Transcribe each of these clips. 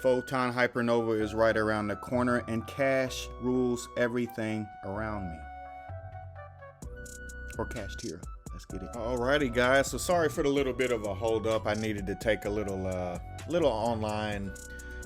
Photon Hypernova is right around the corner, and cash rules everything around me. Or Kashtira. Let's get it. Alrighty, guys. So sorry for the little bit of a hold up. I needed to take a little online.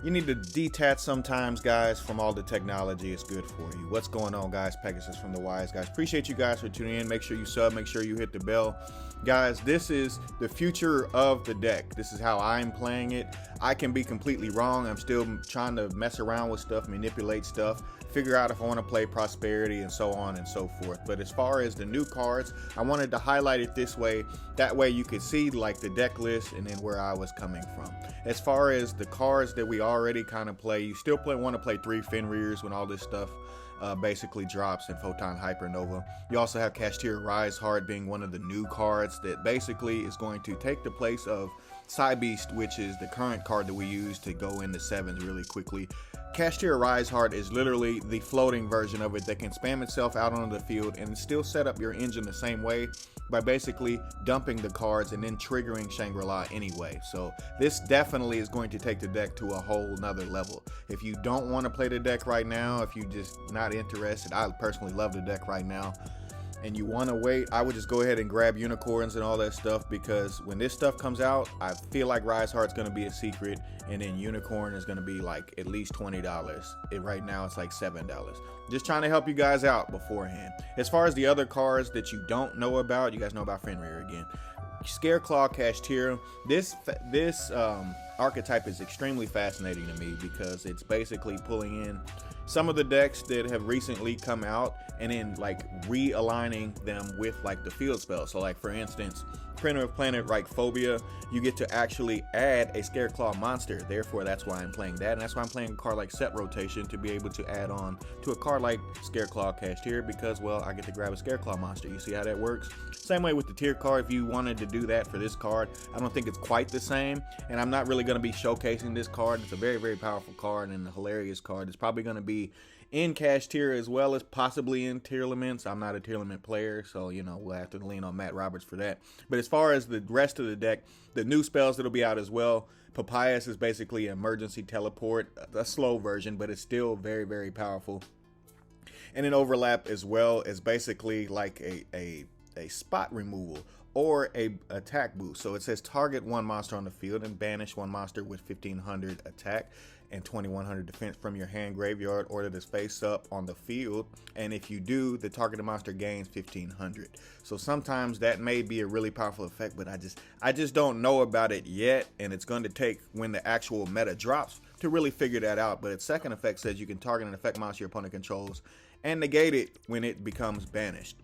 You need to detach sometimes, guys, from all the technology. It's good for you. What's going on, guys? Pegasus from the Wise Guys. Appreciate you guys for tuning in. Make sure you sub. Make sure you hit the bell. Guys, this is the future of the deck. This is how I'm playing it. I can be completely wrong. I'm still trying to mess around with stuff, manipulate stuff, figure out if I want to play Prosperity and so on and so forth. But as far as the new cards, I wanted to highlight it this way. That way you could see like the deck list and then where I was coming from. As far as the cards that we already kind of play, you still want to play 3 Fenrirs when all this stuff basically drops in Photon Hypernova. You also have Kashtira Arise-Heart being one of the new cards that basically is going to take the place of Beast, which is the current card that we use to go into 7s really quickly. Kashtira Arise-Heart is literally the floating version of it that can spam itself out onto the field and still set up your engine the same way by basically dumping the cards and then triggering Shangri-La anyway. So this definitely is going to take the deck to a whole nother level. If you don't want to play the deck right now, if you just not interested, I personally love the deck right now, and you want to wait, I would just go ahead and grab unicorns and all that stuff, because when this stuff comes out, I feel like Rise Heart's going to be a secret, and then unicorn is going to be like at least $20. Right now it's like $7. Just trying to help you guys out beforehand. As far as the other cards that you don't know about, you guys know about Fenrir again. Scareclaw Kashtira. This archetype is extremely fascinating to me because it's basically pulling in some of the decks that have recently come out and then like realigning them with like the field spell. So like for instance, Printer of Planet Reich Phobia, you get to actually add a Scareclaw monster. Therefore, that's why I'm playing that, and that's why I'm playing a card like Set Rotation to be able to add on to a card like Scareclaw Kashtira, because, well, I get to grab a Scareclaw monster. You see how that works? Same way with the tier card. If you wanted to do that for this card, I don't think it's quite the same, and I'm not really going to be showcasing this card. It's a very, very powerful card and a hilarious card. It's probably going to be in Kashtira as well as possibly in Tearlaments. I'm not a Tearlament player, so you know we'll have to lean on Matt Roberts for that. But as far as the rest of the deck, the new spells that'll be out as well. Papyrus is basically an emergency teleport, a slow version, but it's still very, very powerful. And an Overlap as well is basically like a spot removal or a attack boost. So it says target 1 monster on the field and banish 1 monster with 1500 attack and 2100 defense from your hand, graveyard, or that is face up on the field. And if you do, the targeted monster gains 1500. So sometimes that may be a really powerful effect, but I just don't know about it yet, and it's going to take when the actual meta drops to really figure that out. But its second effect says you can target an effect monster your opponent controls and negate it when it becomes banished.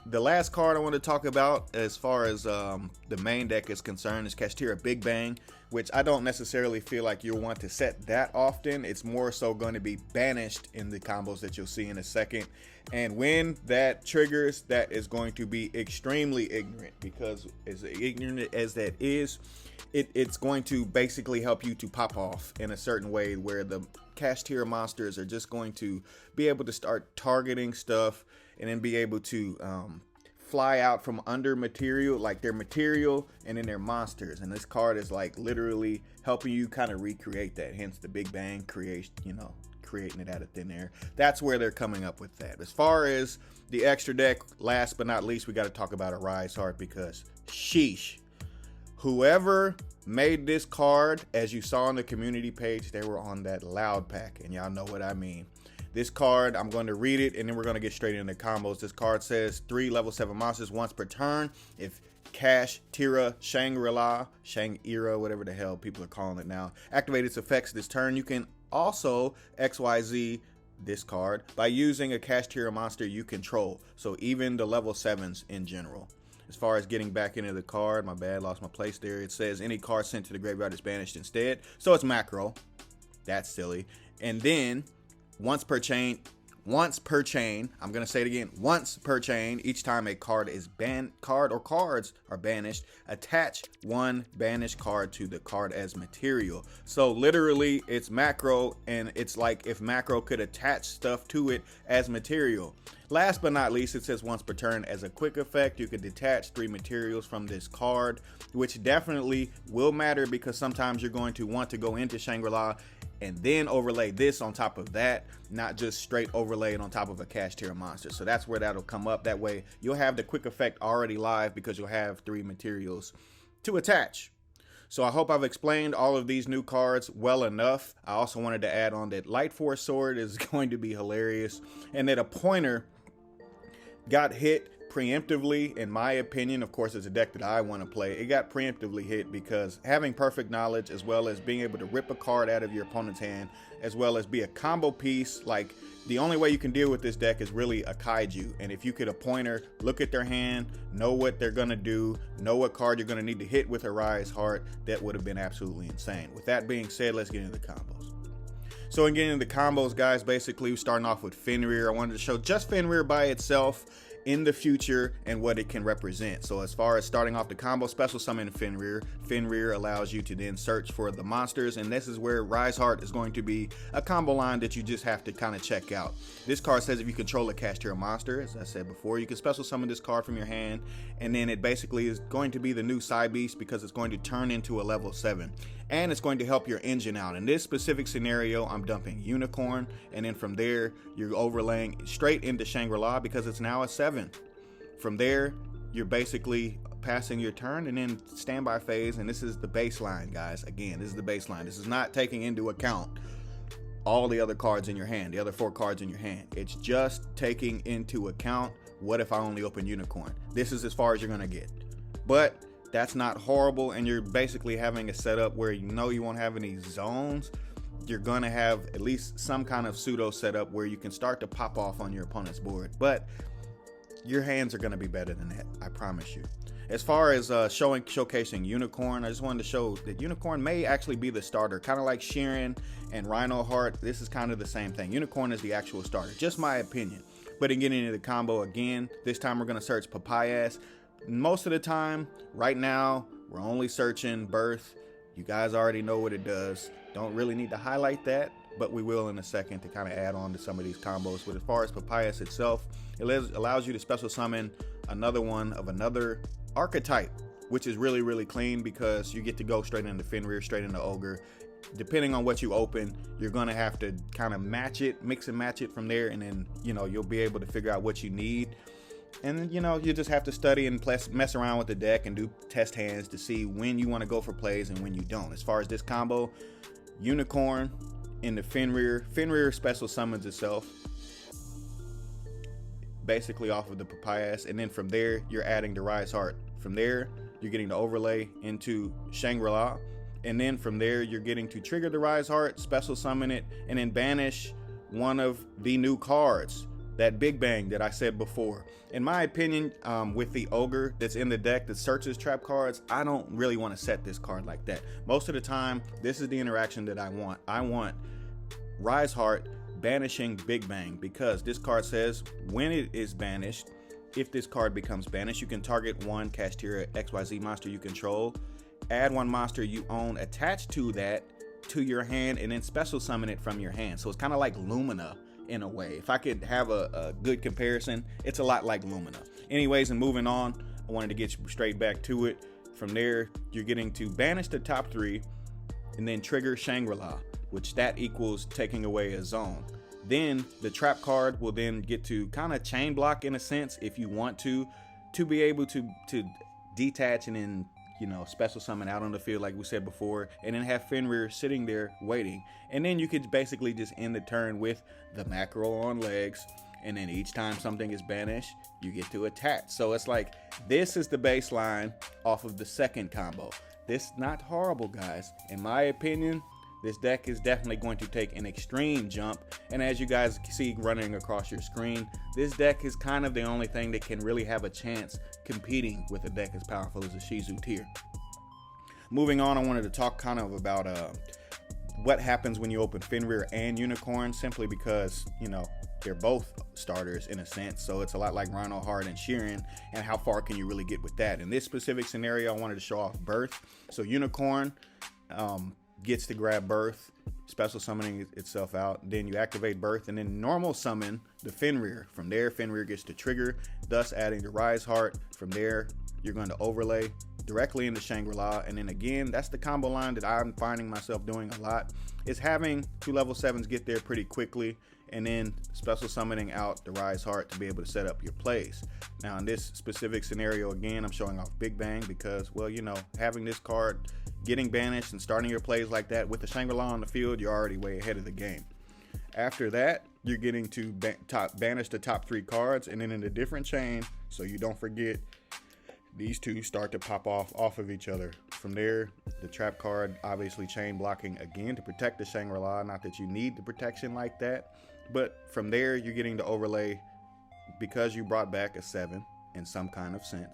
The last card I want to talk about as far as the main deck is concerned is Kashtira Big Bang, which I don't necessarily feel like you'll want to set that often. It's more so going to be banished in the combos that you'll see in a second. And when that triggers, that is going to be extremely ignorant, because as ignorant as that is, it's going to basically help you to pop off in a certain way where the Kashtira monsters are just going to be able to start targeting stuff and then be able to fly out from under material, like their material and then their monsters. And this card is like literally helping you kind of recreate that. Hence the Big Bang creation, you know, creating it out of thin air. That's where they're coming up with that. As far as the extra deck, last but not least, we got to talk about Arise Heart, because sheesh, whoever made this card, as you saw on the community page, they were on that loud pack, and y'all know what I mean. This card, I'm going to read it, and then we're going to get straight into combos. This card says 3 level 7 monsters once per turn. If Kashtira Shangri-La, Shang-Ira, whatever the hell people are calling it now, activate its effects this turn, you can also XYZ this card by using a Kashtira monster you control. So even the level 7s in general. As far as getting back into the card, my bad, lost my place there. It says any card sent to the graveyard is banished instead. So it's macro. That's silly. And then once per chain, I'm going to say it again, once per chain, each time a card is cards are banished, attach 1 banished card to the card as material. So literally it's macro, and it's like if macro could attach stuff to it as material. Last but not least, it says once per turn, as a quick effect, you can detach 3 materials from this card, which definitely will matter because sometimes you're going to want to go into Shangri-La and then overlay this on top of that, not just straight overlay it on top of a Kashtira monster. So that's where that'll come up. That way you'll have the quick effect already live because you'll have 3 materials to attach. So I hope I've explained all of these new cards well enough. I also wanted to add on that Light Force Sword is going to be hilarious, and that a pointer got hit preemptively, in my opinion. Of course, it's a deck that I want to play. It got preemptively hit because having perfect knowledge, as well as being able to rip a card out of your opponent's hand, as well as be a combo piece, like the only way you can deal with this deck is really a kaiju. And if you could a pointer, look at their hand, know what they're gonna do, know what card you're gonna need to hit with Arise-Heart, that would have been absolutely insane. With that being said, let's get into the combos. So in getting into the combos, guys, basically starting off with Fenrir. I wanted to show just Fenrir by itself in the future and what it can represent. So as far as starting off the combo, special summon Fenrir. Fenrir allows you to then search for the monsters, and this is where Arise-Heart is going to be a combo line that you just have to kind of check out. This card says if you control a Kashtira monster, as I said before, you can special summon this card from your hand, and then it basically is going to be the new side beast because it's going to turn into a level 7. And it's going to help your engine out. In this specific scenario, I'm dumping Unicorn, and then from there, you're overlaying straight into Shangri-La because it's now a 7. From there, you're basically passing your turn and then standby phase, and this is the baseline, guys. Again, this is the baseline. This is not taking into account all the other cards in your hand, the other 4 cards in your hand. It's just taking into account, what if I only open Unicorn? This is as far as you're gonna get. But that's not horrible, and you're basically having a setup where you know you won't have any zones. You're gonna have at least some kind of pseudo setup where you can start to pop off on your opponent's board, but your hands are gonna be better than that, I promise you. As far as showcasing Unicorn, I just wanted to show that Unicorn may actually be the starter, kind of like Sheeran and Rhino Heart. This is kind of the same thing. Unicorn is the actual starter, just my opinion. But in getting into the combo again, this time we're gonna search Papayas. Most of the time, right now, we're only searching Birth. You guys already know what it does. Don't really need to highlight that, but we will in a second to kind of add on to some of these combos. But as far as Papayas itself, it allows you to special summon another one of another archetype, which is really, really clean because you get to go straight into Fenrir, straight into Ogre. Depending on what you open, you're gonna have to kind of match it, mix and match it from there, and then, you know, you'll be able to figure out what you need. And, you know, you just have to study and mess around with the deck and do test hands to see when you want to go for plays and when you don't. As far as this combo, Unicorn into Fenrir. Fenrir special summons itself basically off of the Papayas, and then from there, you're adding the Arise-Heart. From there, you're getting the overlay into Shangri-La, and then from there, you're getting to trigger the Arise-Heart, special summon it, and then banish one of the new cards. That Big Bang that I said before. In my opinion, with the Ogre that's in the deck that searches trap cards, I don't really want to set this card like that. Most of the time, this is the interaction that I want. I want Arise-Heart banishing Big Bang, because this card says when it is banished, if this card becomes banished, you can target one Kashtira XYZ monster you control, add one monster you own attached to that to your hand, and then special summon it from your hand. So it's kind of like Lumina in a way. If I could have a good comparison, it's a lot like Lumina. Anyways, and moving on, I wanted to get straight back to it. From there, you're getting to banish the top 3 and then trigger Shangri-La, which that equals taking away a zone. Then the trap card will then get to kind of chain block in a sense if you want to be able to detach and then, you know, special summon out on the field like we said before, and then have Fenrir sitting there waiting. And then you could basically just end the turn with the macro on legs, and then each time something is banished, you get to attach. So it's like, this is the baseline off of the second combo. This not horrible, guys. In my opinion, this deck is definitely going to take an extreme jump, and as you guys see running across your screen, this deck is kind of the only thing that can really have a chance competing with a deck as powerful as a Shizu tier. Moving on, I wanted to talk kind of about what happens when you open Fenrir and Unicorn, simply because, you know, they're both starters in a sense, so it's a lot like Rhino Heart and Sheeran, and how far can you really get with that? In this specific scenario, I wanted to show off Birth. So Unicorn gets to grab Birth, special summoning itself out. Then you activate Birth, and then normal summon the Fenrir. From there, Fenrir gets to trigger, thus adding the Arise-Heart. From there, you're going to overlay directly into Shangri-La. And then again, that's the combo line that I'm finding myself doing a lot, is having 2 level 7s get there pretty quickly, and then special summoning out the Arise-Heart to be able to set up your plays. Now in this specific scenario, again, I'm showing off Big Bang because, well, you know, having this card, getting banished and starting your plays like that with the Shangri-La on the field, you're already way ahead of the game. After that, you're getting to banish the top 3 cards, and then in a different chain, so you don't forget, these 2 start to pop off of each other. From there, the trap card, obviously chain blocking again to protect the Shangri-La. Not that you need the protection like that, but from there, you're getting to overlay, because you brought back a 7 in some kind of sense.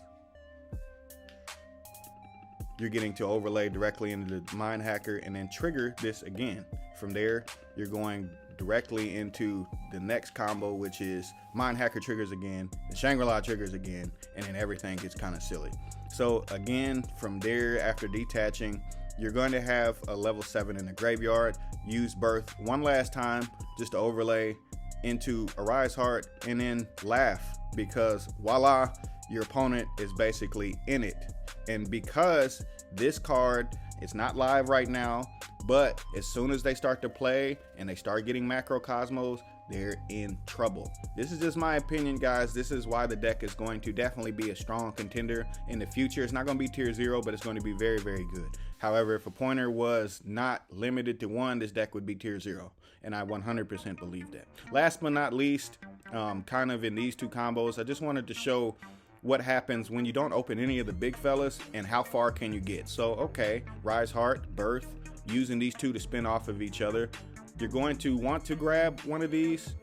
You're getting to overlay directly into the Mind Hacker and then trigger this again. From there, you're going directly into the next combo, which is Mind Hacker triggers again, the Shangri-La triggers again, and then everything gets kind of silly. So again, from there, after detaching, you're going to have a level 7 in the graveyard. Use Birth one last time just to overlay into Arise-Heart, and then laugh because voila, your opponent is basically in it. And because this card is not live right now, but as soon as they start to play and they start getting macrocosmos, they're in trouble. This is just my opinion, guys. This is why the deck is going to definitely be a strong contender in the future. It's not going to be tier 0, but it's going to be very, very good. However, if a pointer was not limited to 1, this deck would be tier 0. And I 100% believe that. Last but not least, kind of in these 2 combos, I just wanted to show what happens when you don't open any of the big fellas and how far can you get. So, okay, Arise-Heart, Birth, using these 2 to spin off of each other. You're going to want to grab one of these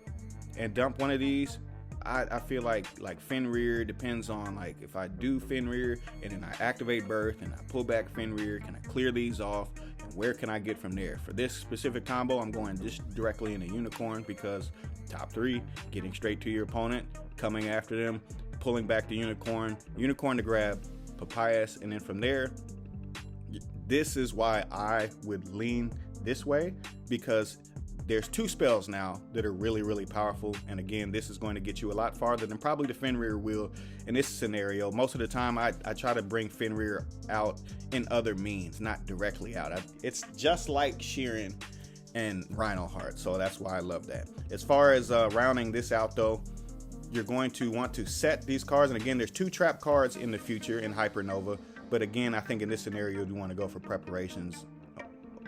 and dump one of these. I feel like Fenrir depends on, like, if I do Fenrir and then I activate Birth and I pull back Fenrir, can I clear these off? And where can I get from there? For this specific combo, I'm going just directly into Unicorn because top 3, getting straight to your opponent, coming after them, pulling back the Unicorn to grab Papayas, and then from there, this is why I would lean this way, because there's 2 spells now that are really, really powerful. And again, this is going to get you a lot farther than probably the Fenrir will in this scenario. Most of the time, I try to bring Fenrir out in other means, not directly out. It's just like Sheeran and Rhino Heart, so that's why I love that. As far as rounding this out, though, you're going to want to set these cards. And again, there's 2 trap cards in the future in Hypernova. But again, I think in this scenario, you want to go for preparations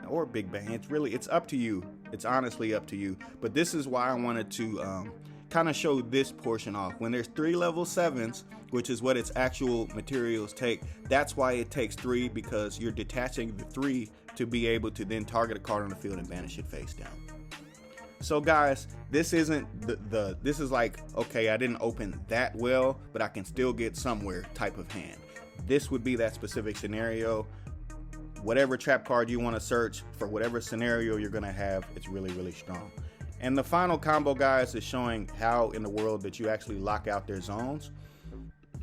or Big Bang. It's up to you. It's honestly up to you. But this is why I wanted to kind of show this portion off. When there's 3 level 7s, which is what its actual materials take, that's why it takes 3, because you're detaching the 3 to be able to then target a card on the field and banish it face down. So guys, this isn't this is like, okay, I didn't open that well, but I can still get somewhere type of hand. This would be that specific scenario. Whatever trap card you want to search for, whatever scenario you're going to have, it's really, really strong. And the final combo, guys, is showing how in the world that you actually lock out their zones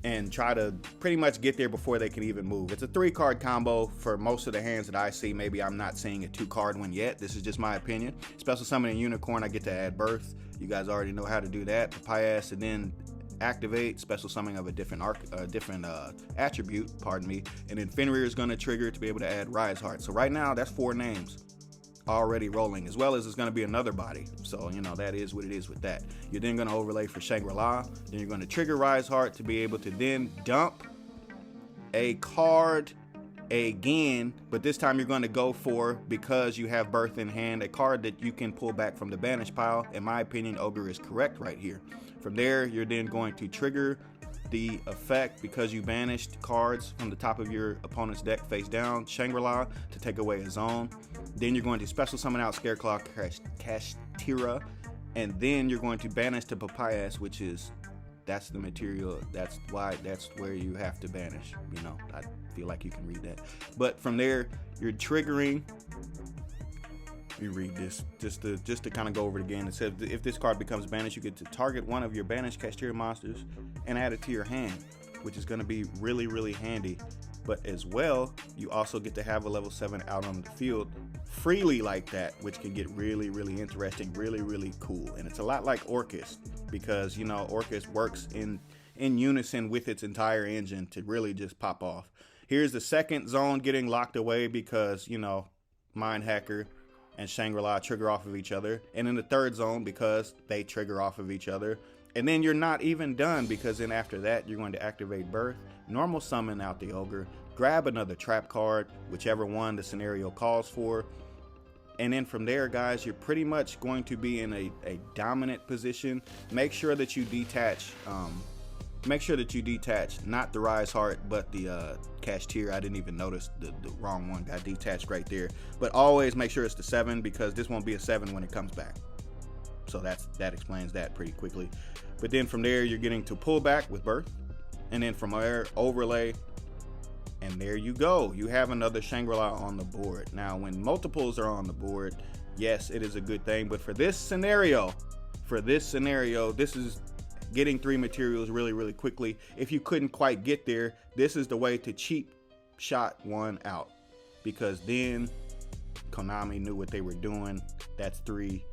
and try to pretty much get there before they can even move. It's a 3-card combo for most of the hands that I see. Maybe I'm not seeing a 2-card one yet. This is just my opinion. Special summoning Unicorn, I get to add Birth. You guys already know how to do that. Papayas, and then activate special summoning of a different attribute, pardon me, and then Fenrir is going to trigger to be able to add Arise-Heart. So right now, that's 4 names already rolling, as well as it's going to be another body. So, you know, that is what it is with that. You're then going to overlay for Shangri-La. Then you're going to trigger Arise-Heart to be able to then dump a card again, but this time you're going to go for, because you have Birth in hand, a card that you can pull back from the banish pile. In my opinion, Ogre is correct right here. From there, you're then going to trigger the effect, because you banished cards from the top of your opponent's deck face down, Shangri-La, to take away a zone. Then you're going to special summon out Scareclaw Kashtira, and then you're going to banish to Papayas, which is, that's the material, that's where you have to banish. You know, I feel like you can read that. But from there, you're triggering. You read this just to kind of go over it again. It says if this card becomes banished, you get to target one of your banished Kashtira monsters and add it to your hand, which is going to be really, really handy. but as well, you also get to have a level 7 out on the field freely like that, which can get really, really interesting, really, really cool. And it's a lot like Orcus, because, you know, Orcus works in unison with its entire engine to really just pop off. Here's the second zone getting locked away because, you know, Mind Hacker and Shangri-La trigger off of each other. And in the third zone because they trigger off of each other. And then you're not even done, because then after that, you're going to activate Birth, normal summon out the Ogre, grab another trap card, whichever one the scenario calls for. And then from there, guys, you're pretty much going to be in a dominant position. Make sure that you detach, not the Rise-Heart, but the Kashtira. I didn't even notice the wrong one got detached right there. But always make sure it's the 7, because this won't be a 7 when it comes back. So that explains that pretty quickly. But then from there, you're getting to pull back with Birth. And then from there, overlay. And there you go. You have another Shangri-La on the board. Now, when multiples are on the board, yes, it is a good thing. But for this scenario, this is getting 3 materials really, really quickly. If you couldn't quite get there, this is the way to cheap shot one out. Because then Konami knew what they were doing. That's 3.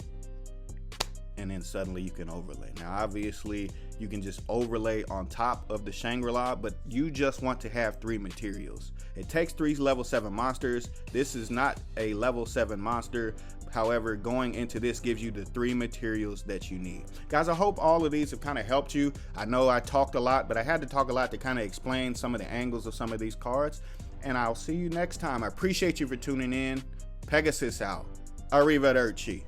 And then suddenly you can overlay. Now, obviously, you can just overlay on top of the Shangri-La, but you just want to have 3 materials. It takes 3 level 7 monsters. This is not a level 7 monster. However, going into this gives you the 3 materials that you need. Guys, I hope all of these have kind of helped you. I know I talked a lot, but I had to talk a lot to kind of explain some of the angles of some of these cards. And I'll see you next time. I appreciate you for tuning in. Pegasus out. Arrivederci.